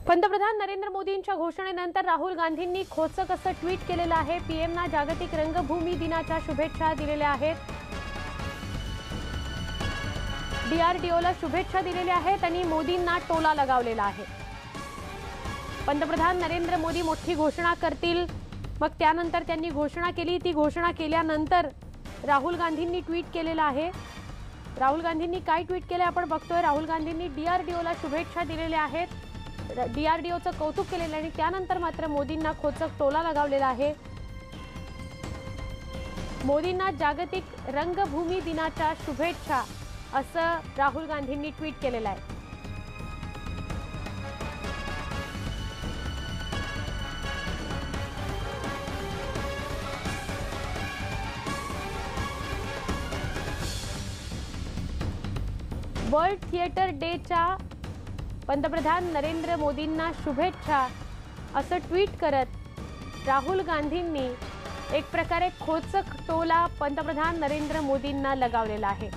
पंतप्रधान नरेंद्र मोदींच्या घोषणेनंतर राहुल गांधींनी खोचक असं ट्विट केलेलं आहे। पीएमना जागतिक रंगभूमी दिनाच्या शुभेच्छा दिलेल्या आहेत। डीआरडीओला शुभेच्छा दिलेल्या आहेत आणि मोदींना टोला लगावलेला आहे। पंतप्रधान नरेंद्र मोदी मोठी घोषणा करतील, मग त्यानंतर त्यांनी घोषणा केली। ती घोषणा केल्यानंतर राहुल गांधींनी ट्विट केलेलं आहे। राहुल गांधींनी काय ट्विट केले आपण बघतोय। राहुल गांधींनी डीआरडीओला शुभेच्छा दिलेल्या आहेत, डीआरडीओचं कौतुक केलेलं आणि त्यानंतर मात्र मोदींना खोचक टोला लगावलेला आहे। मोदींना जागतिक रंगभूमी दिनाच्या शुभेच्छा असं राहुल गांधींनी ट्विट केलेलं आहे। वर्ल्ड थिएटर डेच्या पंतप्रधान नरेंद्र मोदींना शुभेच्छा असं ट्विट करत राहुल गांधींनी एक प्रकारे खोचक टोला पंतप्रधान नरेंद्र मोदींना लगावलेला आहे।